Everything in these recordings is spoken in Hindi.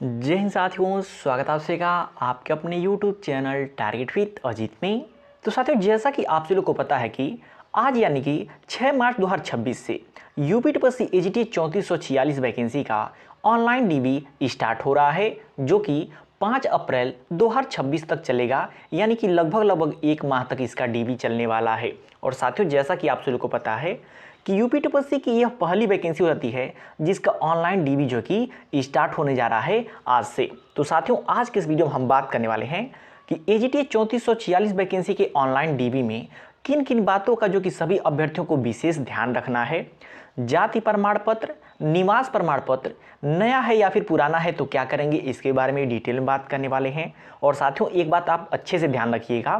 जय हिंद साथियों, स्वागत आप सभी का आपके अपने YouTube channel target with Ajit में। तो साथियों, जैसा कि आप सभी लोग को पता है कि आज यानी कि 6 मार्च 2026 से यूपीटीपीएससी एजीटी 3446 वैकेंसी का ऑनलाइन डीबी स्टार्ट हो रहा है, जो कि 5 अप्रैल 2026 तक चलेगा। यानी कि लगभग एक माह तक इसका डीबी चलने वाला है। और साथियों, जैसा कि आप सभी लोग को पता है कि यूपीटीपीएससी की यह पहली वैकेंसी होती है जिसका ऑनलाइन डीबी जो कि स्टार्ट होने जा रहा है आज से। तो साथियों, आज के इस वीडियो में हम बात करने वाले हैं कि एजीटी 3446 वैकेंसी के ऑनलाइन डीबी में किन किन बातों का जो कि सभी अभ्यर्थियों को विशेष ध्यान रखना है। जाति प्रमाण पत्र, निवास प्रमाण पत्र नया है या फिर पुराना है तो क्या करेंगे, इसके बारे में डिटेल में बात करने वाले हैं। और साथियों, एक बात आप अच्छे से ध्यान रखिएगा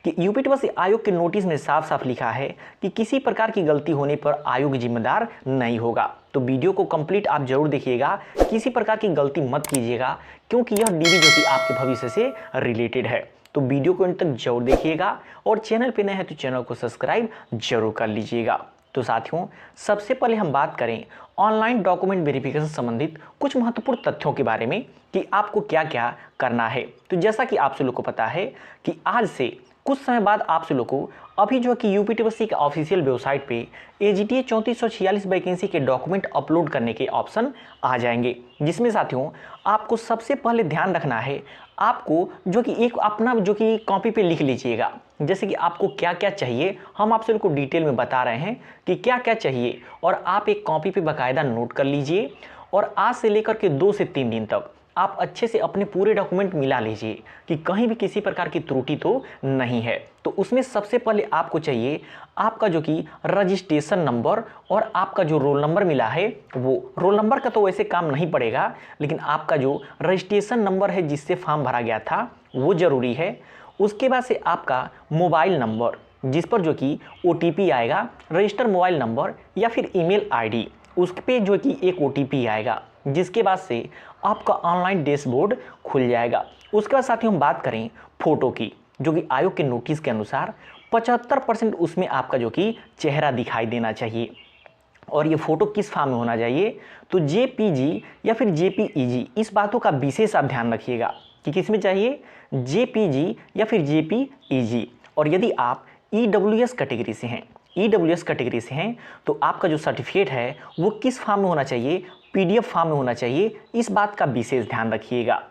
कि यूपीटीपीएससी आयोग के नोटिस में साफ साफ लिखा है कि किसी प्रकार की गलती होने पर आयोग जिम्मेदार नहीं होगा। तो वीडियो को कंप्लीट आप जरूर देखिएगा, किसी प्रकार की गलती मत कीजिएगा, क्योंकि यह डीबी जो कि आपके भविष्य से रिलेटेड है। तो वीडियो को अंत तक जरूर देखिएगा और चैनल पे नए हैं तो चैनल को सब्सक्राइब जरूर कर लीजिएगा। तो साथियों, सबसे पहले हम बात करें ऑनलाइन डॉक्यूमेंट वेरिफिकेशन संबंधित कुछ महत्वपूर्ण तथ्यों के बारे में कि आपको क्या क्या करना है। तो जैसा कि आप सभी लोग को पता है कि आज से कुछ समय बाद आप सभी लोग को अभी जो कि यूपीटीपीएससी के ऑफिशियल वेबसाइट पे एजीटी 3446 वैकेंसी के डॉक्यूमेंट अपलोड करने के ऑप्शन आ जाएंगे, जिसमें साथियों आपको सबसे पहले ध्यान रखना है, आपको जो कि एक अपना जो कि कॉपी पे लिख लीजिएगा। जैसे कि आपको क्या क्या चाहिए हम आप सभी को डिटेल में बता रहे हैं कि क्या क्या चाहिए, और आप एक कॉपी पे बाकायदा नोट कर लीजिए। और आज से लेकर के 2 से 3 दिन तक आप अच्छे से अपने पूरे डॉक्यूमेंट मिला लीजिए कि कहीं भी किसी प्रकार की त्रुटि तो नहीं है। तो उसमें सबसे पहले आपको चाहिए आपका जो कि रजिस्ट्रेशन नंबर और आपका जो रोल नंबर मिला है, वो रोल नंबर का तो वैसे काम नहीं पड़ेगा, लेकिन आपका जो रजिस्ट्रेशन नंबर है जिससे फॉर्म भरा गया था वो ज़रूरी है। उसके बाद से आपका मोबाइल नंबर जिस पर जो कि OTP आएगा, रजिस्टर मोबाइल नंबर या फिर ईमेल आईडी, उस पर जो कि एक OTP आएगा, जिसके बाद से आपका ऑनलाइन डैशबोर्ड खुल जाएगा। उसके बाद साथियों हम बात करें फोटो की, जो कि आयोग के नोटिस के अनुसार 75% उसमें आपका जो कि चेहरा दिखाई देना चाहिए। और ये फोटो किस फॉर्म में होना चाहिए, तो JPG या फिर JPEG, इस बातों का विशेष आप ध्यान रखिएगा कि किस में चाहिए, JPG या फिर JPEG। और यदि आप EWS कैटेगरी से हैं, EWS कैटेगरी से हैं तो आपका जो सर्टिफिकेट है वो किस फॉर्म में होना चाहिए, PDF फॉर्म में होना चाहिए, इस बात का विशेष ध्यान रखिएगा।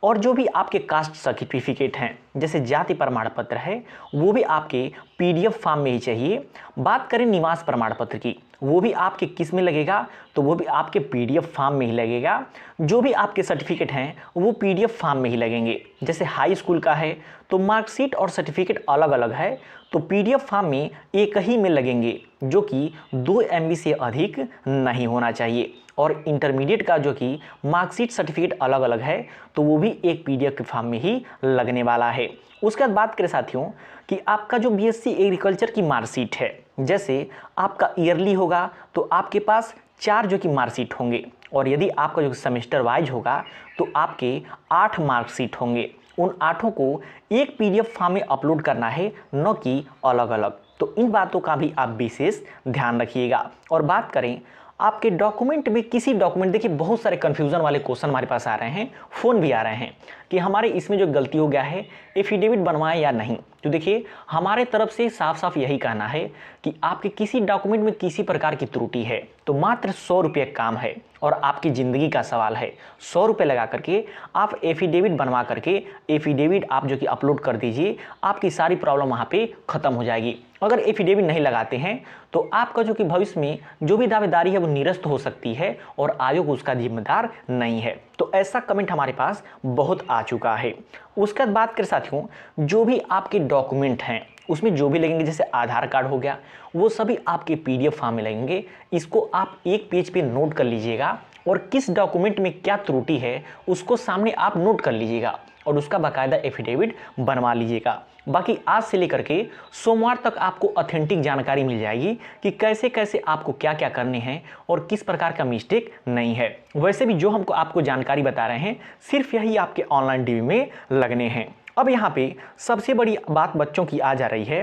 और जो भी आपके कास्ट सर्टिफिकेट हैं जैसे जाति प्रमाण पत्र है, वो भी आपके PDF फॉर्म में ही चाहिए। बात करें निवास प्रमाण पत्र की, वो भी आपके किस में लगेगा, तो वो भी आपके PDF फॉर्म में ही लगेगा। जो भी आपके सर्टिफिकेट हैं वो PDF फॉर्म में ही लगेंगे। जैसे हाई स्कूल का है तो मार्कशीट और सर्टिफिकेट अलग अलग है, तो PDF फॉर्म में एक ही में लगेंगे, जो कि 2 MB से अधिक नहीं होना चाहिए। और इंटरमीडिएट का जो कि मार्कशीट सर्टिफिकेट अलग अलग है, तो वो भी एक PDF के फॉर्म में ही लगने वाला है। उसके बाद बात करें साथियों कि आपका जो BSc एग्रीकल्चर की मार्कशीट है, जैसे आपका ईयरली होगा तो आपके पास 4 जो कि मार्कशीट होंगे, और यदि आपका जो सेमेस्टर वाइज होगा तो आपके 8 मार्कशीट होंगे। उन 8 को एक PDF फॉर्म में अपलोड करना है, न कि अलग अलग। तो इन बातों का भी आप विशेष ध्यान रखिएगा। और बात करें आपके डॉक्यूमेंट में किसी डॉक्यूमेंट, देखिए बहुत सारे कन्फ्यूज़न वाले क्वेश्चन हमारे पास आ रहे हैं, फ़ोन भी आ रहे हैं कि हमारे इसमें जो गलती हो गया है एफिडेविट बनवाएं या नहीं। तो देखिए हमारे तरफ से साफ साफ यही कहना है कि आपके किसी डॉक्यूमेंट में किसी प्रकार की त्रुटि है तो मात्र 100 रुपये काम है, और आपकी ज़िंदगी का सवाल है। 100 रुपये लगा करके आप एफिडेविट बनवा करके एफिडेविट आप जो कि अपलोड कर दीजिए, आपकी सारी प्रॉब्लम वहाँ पे ख़त्म हो जाएगी। अगर एफिडेविट नहीं लगाते हैं तो आपका जो कि भविष्य में जो भी दावेदारी है वो निरस्त हो सकती है और आयोग उसका जिम्मेदार नहीं है। तो ऐसा कमेंट हमारे पास बहुत आ चुका है। उसके बाद बात करें साथियों, जो भी आपके डॉक्यूमेंट हैं उसमें जो भी लगेंगे, जैसे आधार कार्ड हो गया, वो सभी आपके PDF फॉर्म में लगेंगे। इसको आप एक पेज पे नोट कर लीजिएगा, और किस डॉक्यूमेंट में क्या त्रुटि है उसको सामने आप नोट कर लीजिएगा और उसका बाकायदा एफिडेविट बनवा लीजिएगा। बाकी आज से लेकर के सोमवार तक आपको ऑथेंटिक जानकारी मिल जाएगी कि कैसे कैसे आपको क्या क्या करने हैं और किस प्रकार का मिस्टेक नहीं है। वैसे भी जो हमको आपको जानकारी बता रहे हैं सिर्फ यही आपके ऑनलाइन डीबी में लगने हैं। अब यहाँ पे सबसे बड़ी बात बच्चों की आ जा रही है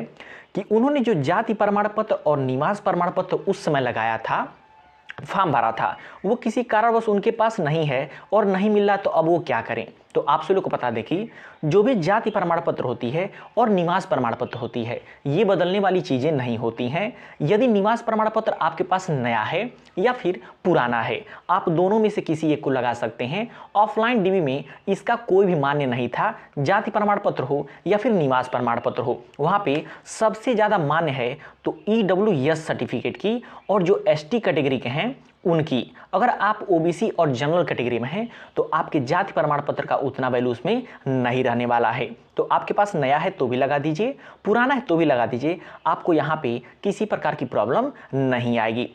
कि उन्होंने जो जाति प्रमाण पत्र और निवास प्रमाण पत्र उस समय लगाया था फॉर्म भरा था वो किसी कारणवश उनके पास नहीं है और नहीं मिल रहा, तो अब वो क्या करें। तो आप सभी लोग को बता दें कि जो भी जाति प्रमाण पत्र होती है और निवास प्रमाण पत्र होती है, ये बदलने वाली चीज़ें नहीं होती हैं। यदि निवास प्रमाण पत्र आपके पास नया है या फिर पुराना है, आप दोनों में से किसी एक को लगा सकते हैं। ऑफलाइन डीबी में इसका कोई भी मान्य नहीं था, जाति प्रमाण पत्र हो या फिर निवास प्रमाण पत्र हो। वहाँ पे सबसे ज़्यादा मान्य है तो EWS सर्टिफिकेट की, और जो ST कैटेगरी के हैं उनकी। अगर आप OBC और जनरल कैटेगरी में हैं तो आपके जाति प्रमाण पत्र का उतना वैल्यू उसमें नहीं रहने वाला है। तो आपके पास नया है तो भी लगा दीजिए, पुराना है तो भी लगा दीजिए, आपको यहाँ पे किसी प्रकार की प्रॉब्लम नहीं आएगी।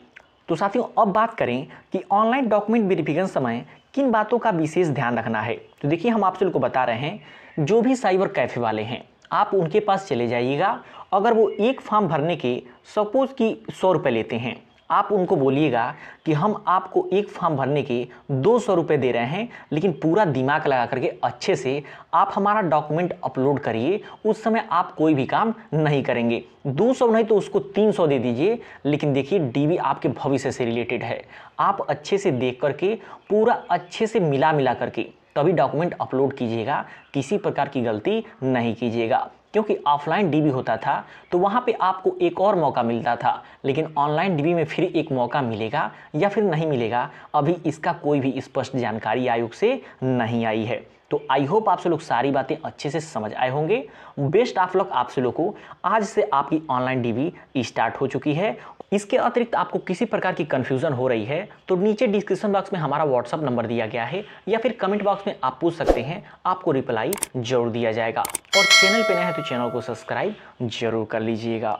तो साथियों, अब बात करें कि ऑनलाइन डॉक्यूमेंट वेरिफिकेशन समय किन बातों का विशेष ध्यान रखना है। तो देखिए, हम आप लोग को बता रहे हैं, जो भी साइबर कैफ़े वाले हैं आप उनके पास चले जाइएगा। अगर वो एक फॉर्म भरने के सपोज कि 100 रुपये लेते हैं, आप उनको बोलिएगा कि हम आपको एक फॉर्म भरने के 200 रुपये दे रहे हैं, लेकिन पूरा दिमाग लगा करके अच्छे से आप हमारा डॉक्यूमेंट अपलोड करिए। उस समय आप कोई भी काम नहीं करेंगे। 200 नहीं तो उसको 300 दे दीजिए, लेकिन देखिए डीबी आपके भविष्य से रिलेटेड है। आप अच्छे से देख करके पूरा अच्छे से मिला करके तभी डॉक्यूमेंट अपलोड कीजिएगा, किसी प्रकार की गलती नहीं कीजिएगा। क्योंकि ऑफलाइन डीबी होता था तो वहाँ पे आपको एक और मौका मिलता था, लेकिन ऑनलाइन डीबी में फिर एक मौका मिलेगा या फिर नहीं मिलेगा, अभी इसका कोई भी स्पष्ट जानकारी आयोग से नहीं आई है। तो आई होप आप सब लोग सारी बातें अच्छे से समझ आए होंगे। बेस्ट ऑफ लक आप सब लोग को। आज से आपकी ऑनलाइन डीबी स्टार्ट हो चुकी है। इसके अतिरिक्त आपको किसी प्रकार की कन्फ्यूज़न हो रही है तो नीचे डिस्क्रिप्शन बॉक्स में हमारा व्हाट्सअप नंबर दिया गया है, या फिर कमेंट बॉक्स में आप पूछ सकते हैं, आपको रिप्लाई जरूर दिया जाएगा। और चैनल पे नए हैं तो चैनल को सब्सक्राइब जरूर कर लीजिएगा।